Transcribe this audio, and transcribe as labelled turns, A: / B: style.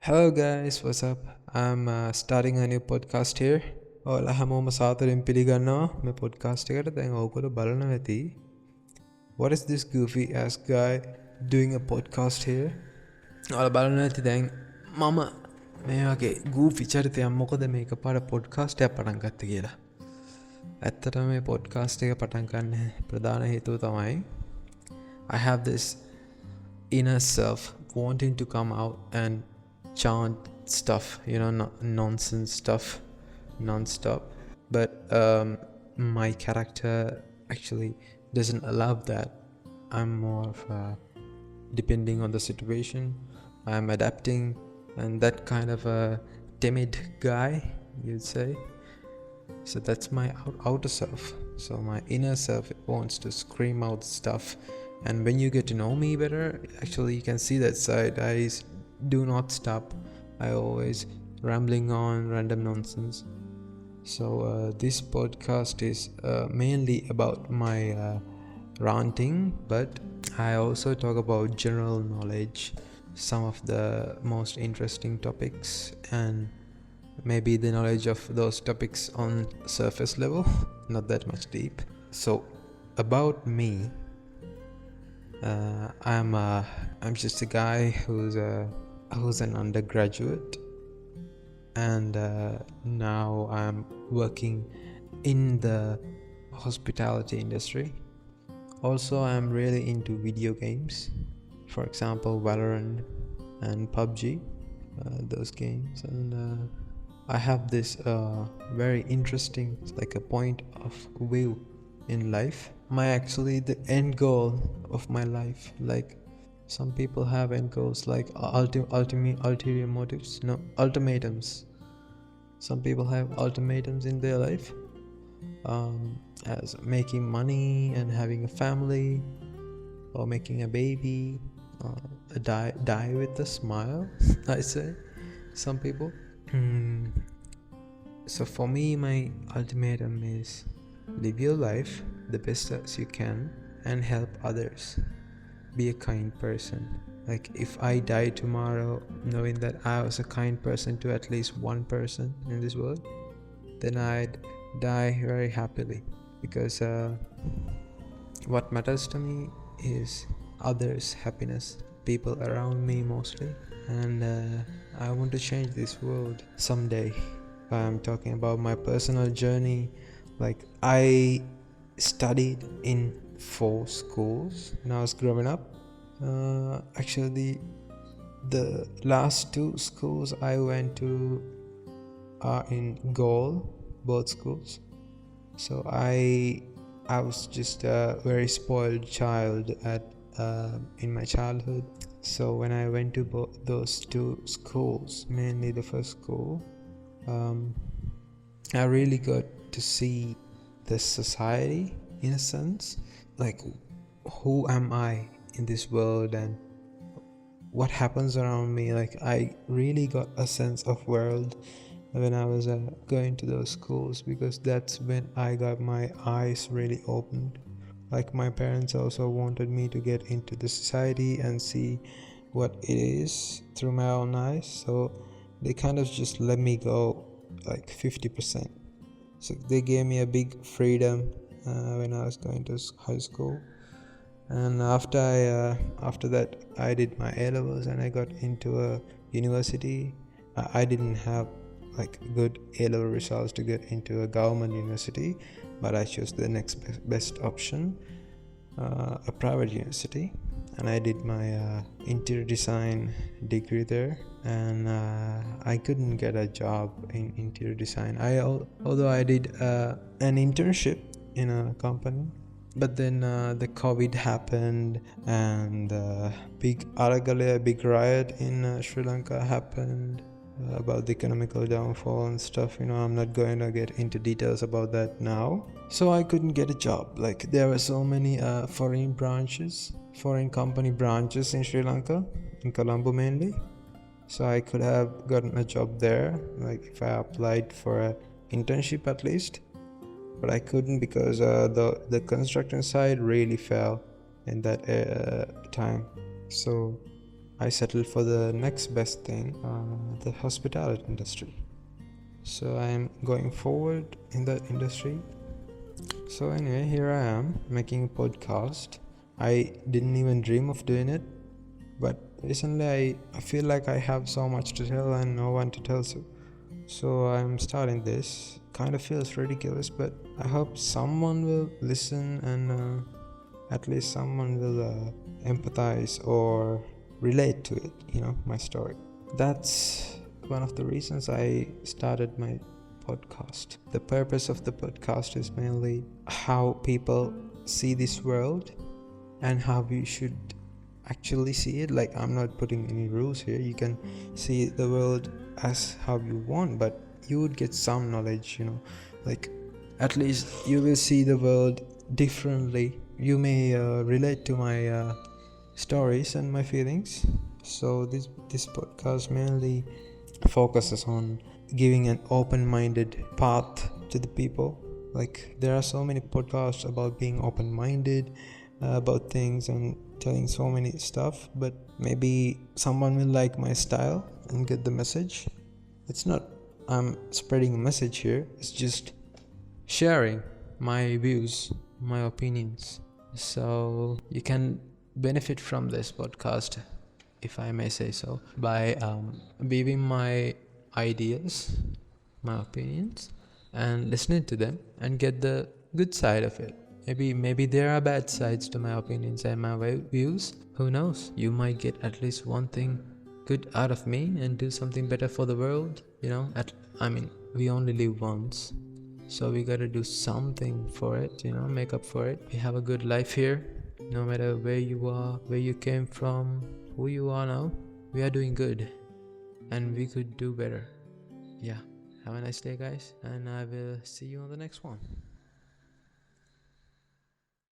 A: Hello guys, what's up? I'm starting a new podcast here. ඔයාලා හැමෝම සාදරයෙන් පිළිගන්නවා මේ podcast එකට. දැන් ඕගොල්ලෝ බලනවා ඇති. What is this goofy ass guy doing a podcast here? ඔයාලා බලනවා ඇති දැන් මම මේ වගේ goofy චරිතයක් මොකද මේක පාර podcast එකක් පටන් ගත්තේ කියලා. ඇත්තටම මේ podcast එක පටන් ගන්න ප්‍රධාන හේතුව තමයි I have this inner self wanting to come out and chant stuff, nonsense stuff non-stop, but my character actually doesn't allow that. I'm more of depending on the situation. I'm adapting, and that kind of a timid guy, you'd say. So that's my outer self. So my inner self wants to scream out stuff, and when you get to know me better, actually you can see that side. I do not stop. I always rambling on random nonsense. So this podcast is mainly about my ranting, but I also talk about general knowledge, some of the most interesting topics, and maybe the knowledge of those topics on surface level, not that much deep. So about me, I'm just a guy who's an undergraduate, and now I'm working in the hospitality industry. Also, I'm really into video games, for example Valorant and PUBG, those games, and I have this very interesting like a point of view in life. The end goal of my life, like some people have end goals like ulterior motives, no, ultimatums. Some people have ultimatums in their life, as making money and having a family, or making a baby, die with a smile. I say some people. So for me, my ultimatum is live your life the best as you can and help others. Be a kind person. Like if I die tomorrow knowing that I was a kind person to at least one person in this world, then I'd die very happily, because what matters to me is others' happiness, people around me mostly, and I want to change this world someday. I'm talking about my personal journey. Like I studied in 4 schools when I was growing up. Actually, the last 2 schools I went to are in Gaul, both schools. So I was just a very spoiled child in my childhood. So when I went to those 2 schools, mainly the first school, I really got to see the society in a sense, like who am I in this world and what happens around me. Like I really got a sense of world when I was going to those schools, because that's when I got my eyes really opened. Like my parents also wanted me to get into the society and see what it is through my own eyes, so they kind of just let me go like 50%. So they gave me a big freedom when I was going to high school. And after that I did my A-levels and I got into a university. I didn't have like good A-level results to get into a government university, but I chose the next best option, a private university, and I did my interior design degree there. And I couldn't get a job in interior design. Although I did an internship in a company, but then the COVID happened, and big riot in Sri Lanka happened about the economical downfall and stuff. I'm not going to get into details about that now. So I couldn't get a job. Like there were so many foreign company branches in Sri Lanka, in Colombo mainly. So I could have gotten a job there, like if I applied for an internship at least. But I couldn't, because the construction side really fell in that time. So I settled for the next best thing, the hospitality industry. So I am going forward in that industry. So anyway, here I am making a podcast. I didn't even dream of doing it, but recently I feel like I have so much to tell and no one to tell to. So I'm starting this. Kind of feels ridiculous, but I hope someone will listen and at least someone will empathize or relate to it, my story. That's one of the reasons I started my podcast. The purpose of the podcast is mainly how people see this world and how we should actually see it. Like, I'm not putting any rules here. You can see the world as how you want, but you would get some knowledge, like at least you will see the world differently. You may relate to my stories and my feelings. So this podcast mainly focuses on giving an open-minded path to the people. Like, there are so many podcasts about being open-minded about things and telling so many stuff, but maybe someone will like my style and get the message. It's not I'm spreading a message here, it's just sharing my views, my opinions. So you can benefit from this podcast, if I may say so, by weaving my ideas, my opinions, and listening to them and get the good side of it. Maybe there are bad sides to my opinions and my views. Who knows? You might get at least one thing good out of me and do something better for the world. We only live once, so we gotta do something for it. Make up for it. We have a good life here. No matter where you are, where you came from, who you are now, we are doing good, and we could do better. Yeah. Have a nice day, guys, and I will see you on the next one.